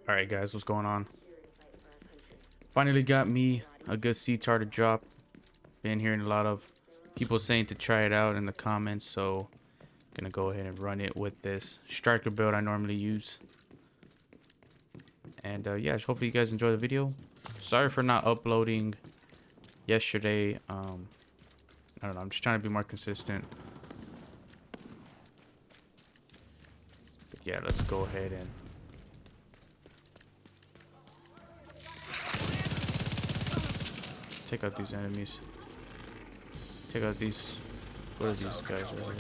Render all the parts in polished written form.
All right, guys, what's going on? Finally got me a good C-tar to drop. Been hearing a lot of people saying to try it out in the comments, so gonna go ahead and run it with this striker build I normally use. And yeah, hopefully you guys enjoy the video. Sorry for not uploading yesterday. I don't know. I'm just trying to be more consistent. But yeah, let's go ahead and take out these enemies. Take out these. What are these guys right here?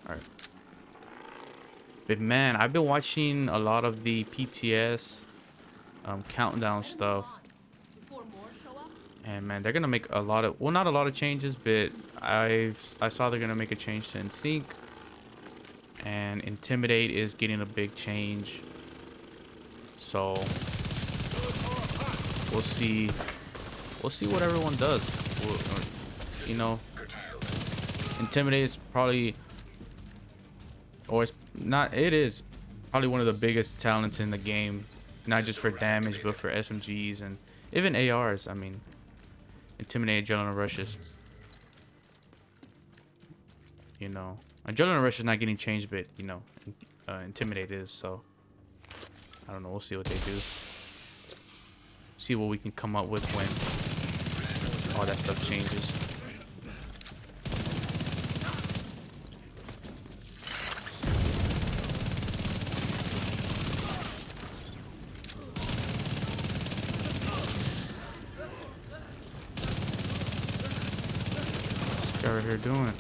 Alright. But man, I've been watching a lot of the PTS countdown stuff. And man, they're gonna make a lot of, well, not a lot of changes, but I saw they're gonna make a change to Sync. And Intimidate is getting a big change. So we'll see what everyone does. You know, Intimidate is probably, or it's not, it is probably one of the biggest talents in the game, not just for damage but for SMGs and even ARs. I mean, Intimidate, Adrenaline Rush is, you know, Adrenaline Rush is not getting changed, but you know, Intimidate is. So I don't know, we'll see what they do, see what we can come up with when all that stuff changes. What's this guy right here doing?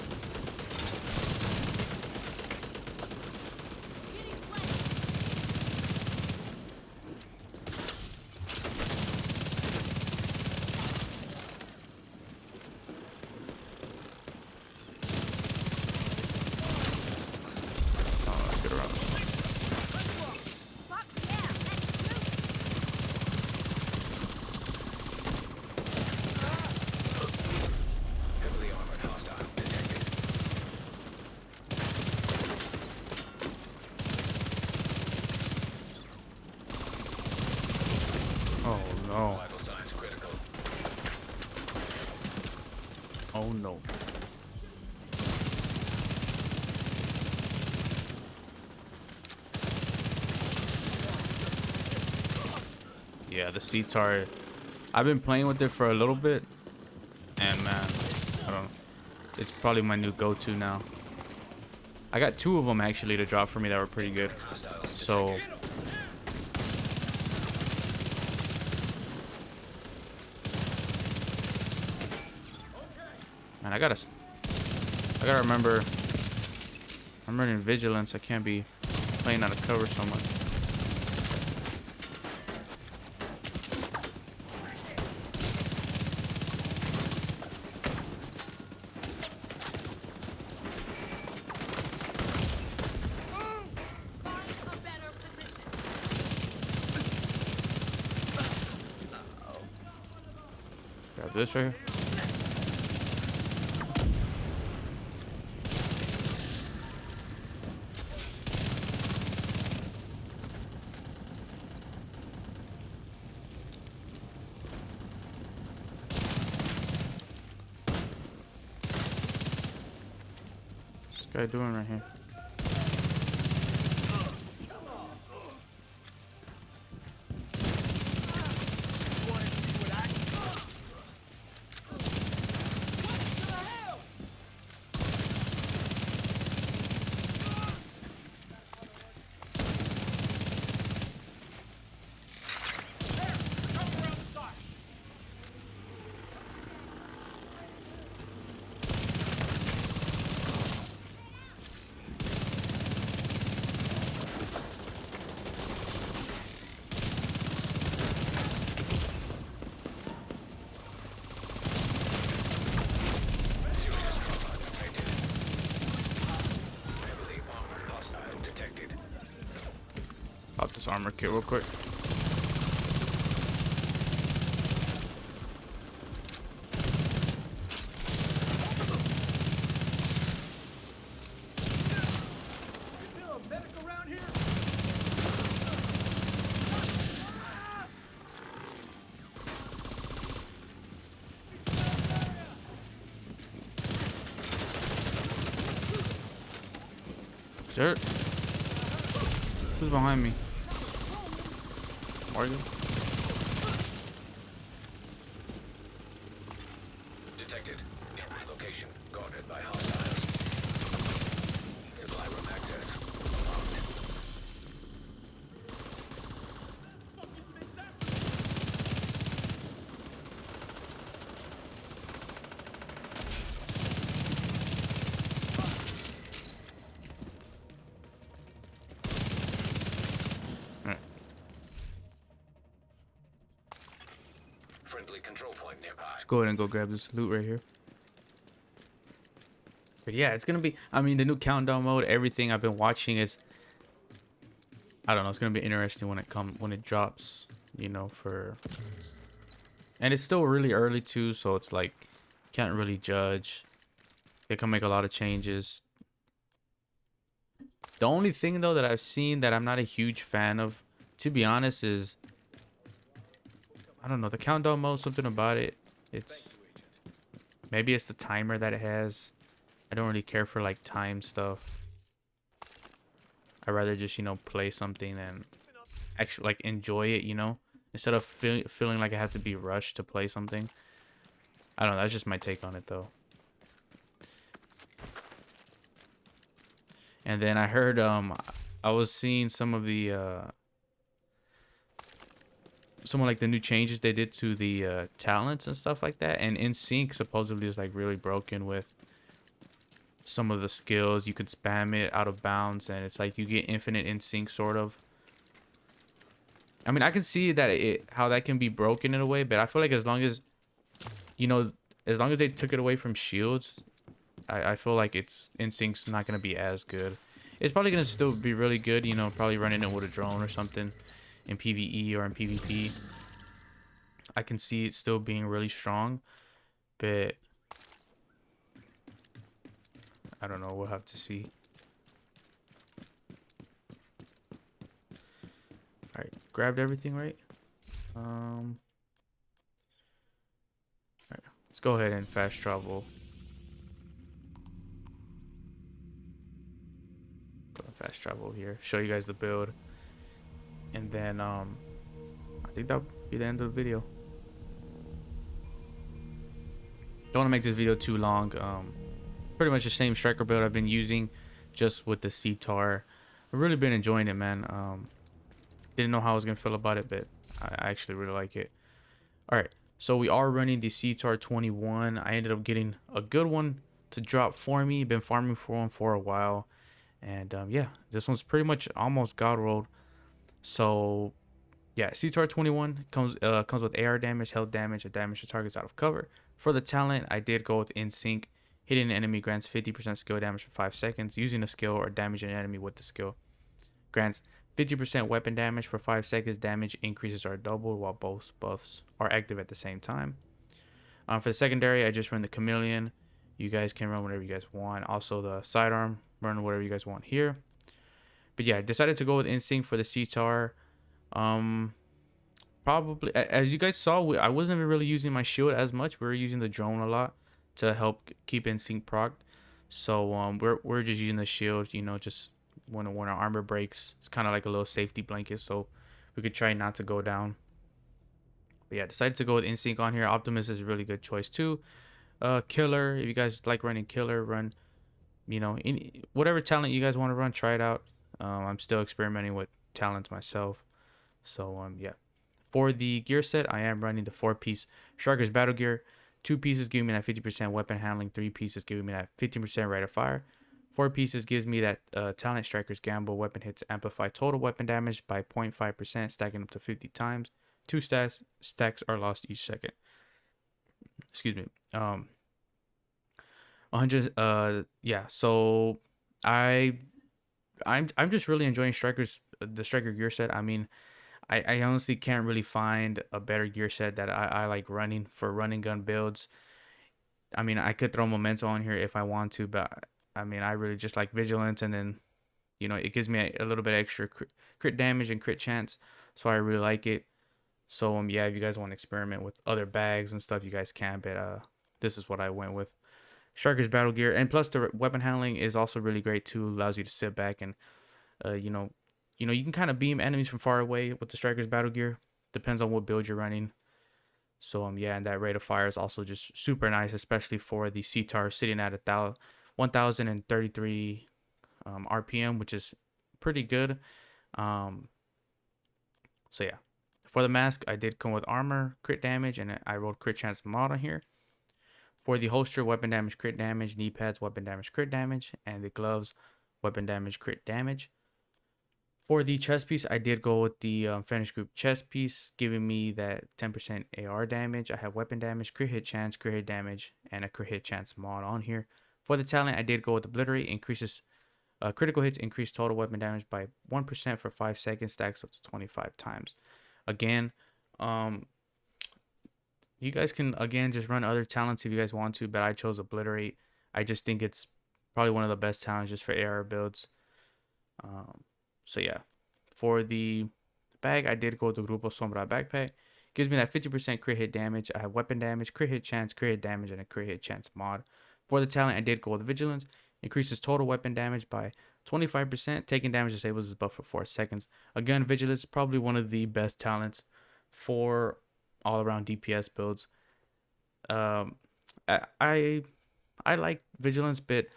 Oh no. Oh no. Yeah, the C-tar, I've been playing with it for a little bit, and man, I don't know, it's probably my new go-to now. I got two of them actually to drop for me that were pretty good. So man, I gotta remember, I'm running vigilance. I can't be playing out of cover so much. Grab this right here. What's this guy doing right here? Pop this armor kit real quick. Sir? Who's behind me? Morgan? Detected. Nearby location. Guarded by hostiles. Supply room access. Locked. Alright. Friendly control point nearby. Let's go ahead and go grab this loot right here. But yeah, it's gonna be, I mean, the new countdown mode, everything I've been watching is, I don't know, it's gonna be interesting when it drops, you know, and it's still really early too, so it's like, can't really judge. They can make a lot of changes. The only thing though that I've seen that I'm not a huge fan of, to be honest, is, I don't know, the countdown mode, something about it. Maybe it's the timer that it has. I don't really care for like time stuff. I'd rather just, you know, play something and actually like enjoy it, you know, instead of feeling like I have to be rushed to play something. I don't know, that's just my take on it though. And then I heard I was seeing some of the like the new changes they did to the talents and stuff like that, and NSYNC supposedly is like really broken with some of the skills. You could spam it out of bounds and it's like you get infinite NSYNC sort of. I mean, I can see that how that can be broken in a way, but I feel like as long as, you know, as long as they took it away from shields, I feel like it's NSYNC's not gonna be as good. It's probably gonna still be really good, you know, probably running it with a drone or something in PvE or in PvP. I can see it still being really strong, but I don't know, we'll have to see. Alright, grabbed everything, right? Alright, let's go ahead and fast travel. Fast travel here, show you guys the build, and then I think that'll be the end of the video. Don't want to make this video too long. Pretty much the same striker build I've been using, just with the CTAR. I've really been enjoying it, man. Didn't know how I was gonna feel about it, but I actually really like it. All right, so we are running the CTAR 21. I ended up getting a good one to drop for me. Been farming for one for a while. And yeah, this one's pretty much almost god rolled. So yeah, CTAR 21 comes with AR damage, health damage, and damage to targets out of cover. For the talent, I did go with NSYNC. Hitting an enemy grants 50% skill damage for 5 seconds. Using a skill or damaging an enemy with the skill grants 50% weapon damage for 5 seconds. Damage increases are doubled while both buffs are active at the same time. For the secondary, I just run the Chameleon. You guys can run whatever you guys want. Also the sidearm, run whatever you guys want here. But yeah, I decided to go with NSYNC for the CTAR. Probably, as you guys saw, I wasn't even really using my shield as much. We were using the drone a lot to help keep NSYNC procced. So we're just using the shield, you know, just when our armor breaks. It's kind of like a little safety blanket, so we could try not to go down. But yeah, decided to go with NSYNC on here. Optimus is a really good choice too. Killer, if you guys like running Killer, run, you know, whatever talent you guys want to run, try it out. I'm still experimenting with talents myself. So yeah, for the gear set, I am running the 4-piece Striker's Battle Gear. 2 pieces give me that 50% weapon handling. 3 pieces give me that 15% rate of fire. 4 pieces gives me that talent Striker's Gamble. Weapon hits amplify total weapon damage by 0.5%, stacking up to 50 times. 2 stacks are lost each second. Excuse me. 100. Yeah. So I'm just really enjoying the Striker gear set. I mean, I honestly can't really find a better gear set that I like running for running gun builds. I mean, I could throw Memento on here if I want to, but I mean, I really just like Vigilance, and then, you know, it gives me a little bit extra crit damage and crit chance, so I really like it. So yeah, if you guys want to experiment with other bags and stuff, you guys can, but this is what I went with. Striker's battle gear, and plus the weapon handling is also really great too. Allows you to sit back and you know, you can kind of beam enemies from far away with the Striker's battle gear. Depends on what build you're running. So yeah, and that rate of fire is also just super nice, especially for the CTAR sitting at 1,033 RPM, which is pretty good. Um, so yeah, for the mask, I did come with armor, crit damage, and I rolled crit chance mod on here. For the holster, weapon damage, crit damage, knee pads, weapon damage, crit damage, and the gloves, weapon damage, crit damage. For the chest piece, I did go with the finish group chest piece, giving me that 10% AR damage. I have weapon damage, crit hit chance, crit hit damage, and a crit hit chance mod on here. For the talent, I did go with obliterate, increases critical hits, increase total weapon damage by 1% for 5 seconds, stacks up to 25 times. Again, you guys can again just run other talents if you guys want to, but I chose obliterate. I just think it's probably one of the best talents just for AR builds. So yeah, for the bag, I did go with the Grupo Sombra backpack. Gives me that 50% crit hit damage. I have weapon damage, crit hit chance, crit hit damage, and a crit hit chance mod. For the talent, I did go with Vigilance. Increases total weapon damage by 25%. Taking damage disables his buff for 4 seconds. Again, Vigilance is probably one of the best talents for all around DPS builds. Um, I like Vigilance, but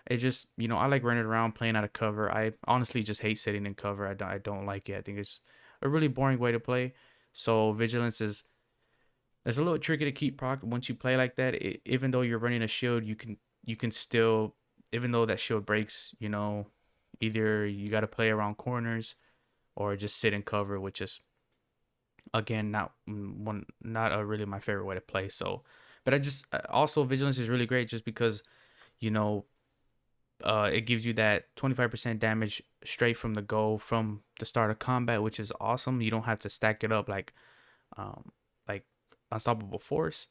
it just, I like running around playing out of cover. I honestly just hate sitting in cover. I don't like it. I think it's a really boring way to play. So Vigilance is it's a little tricky to keep proc once you play like that. Even though you're running a shield, you can still, even though that shield breaks, either you got to play around corners or just sit in cover, which is again not a really my favorite way to play. So, but I just also Vigilance is really great just because you know it gives you that 25% damage straight from the go from the start of combat, which is awesome. You don't have to stack it up um like unstoppable force.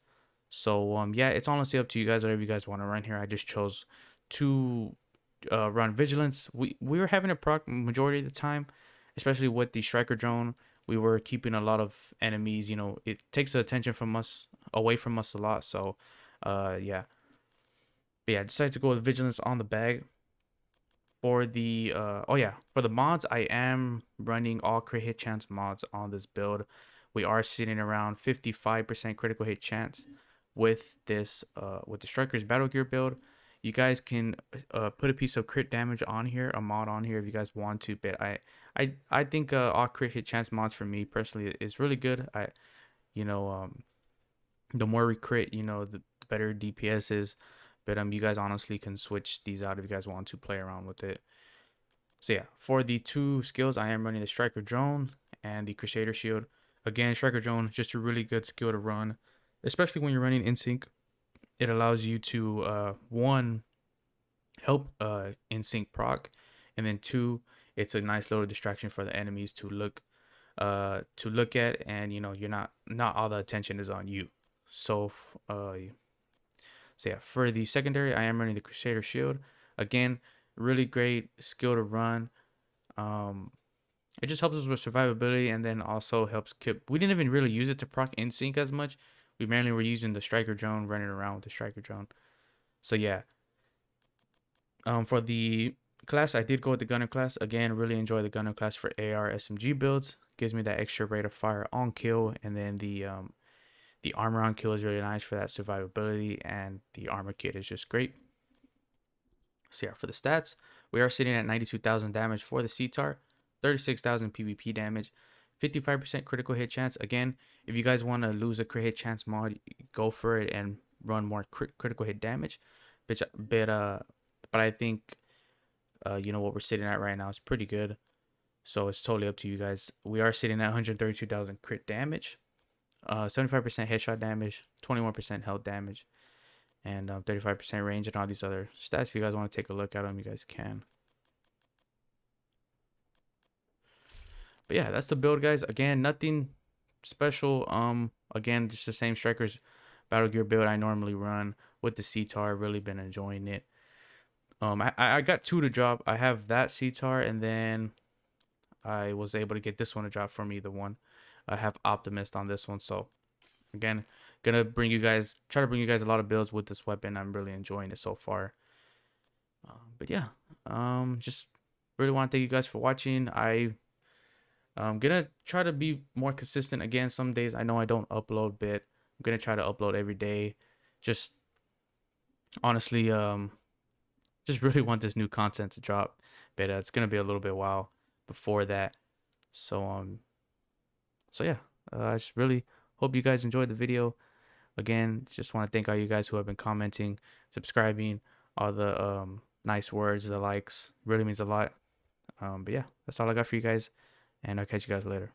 So yeah, it's honestly up to you guys, whatever you guys want to run here. I just chose to run Vigilance. We were having a proc majority of the time, especially with the striker drone. We were keeping a lot of enemies. It takes the attention from us away from us a lot. So yeah. But yeah, I decided to go with Vigilance on the bag. For the for the mods, I am running all crit hit chance mods on this build. We are sitting around 55% critical hit chance with this with the Striker's Battle Gear build. You guys can put a piece of crit damage on here, a mod on here if you guys want to, but I think all crit hit chance mods for me personally is really good. You know the more we crit, the better DPS is. But you guys honestly can switch these out if you guys want to play around with it. So yeah, for the two skills, I am running the Striker Drone and the Crusader Shield. Again, Striker Drone is just a really good skill to run, especially when you're running in sync. It allows you to one, help in sync proc, and then two, it's a nice little distraction for the enemies to look at, and you're not all the attention is on you. So yeah, for the secondary, I am running the Crusader Shield. Again, really great skill to run. It just helps us with survivability, and then also helps keep. We didn't even really use it to proc in sync as much. We mainly were using the Striker Drone, running around with the Striker Drone. So yeah. For the class, I did go with the Gunner class. Again, really enjoy the Gunner class for AR SMG builds. Gives me that extra rate of fire on kill, and then the armor on kill is really nice for that survivability, and the armor kit is just great. So yeah, for the stats, we are sitting at 92,000 damage for the CTAR, 36,000 PvP damage, 55% critical hit chance. Again, if you guys want to lose a crit hit chance mod, go for it and run more critical hit damage. But I think what we're sitting at right now is pretty good. So it's totally up to you guys. We are sitting at 132,000 crit damage, 75% headshot damage, 21% health damage, and 35% range, and all these other stats. If you guys want to take a look at them, you guys can. But yeah, that's the build, guys. Again, nothing special. Again, just the same Strikers Battle Gear build I normally run with the CTAR. Really been enjoying it. I got two to drop. I have that CTAR, and then I was able to get this one to drop for me. The one I have Optimist on this one. So again, gonna try to bring you guys a lot of builds with this weapon. I'm really enjoying it so far. But yeah, just really want to thank you guys for watching. I'm gonna try to be more consistent again. Some days I know I don't upload, but I'm gonna try to upload every day. Just honestly, just really want this new content to drop, but it's gonna be a little bit while before that. So yeah, I just really hope you guys enjoyed the video. Again, just want to thank all you guys who have been commenting, subscribing, all the nice words, the likes. Really means a lot. But yeah, that's all I got for you guys, and I'll catch you guys later.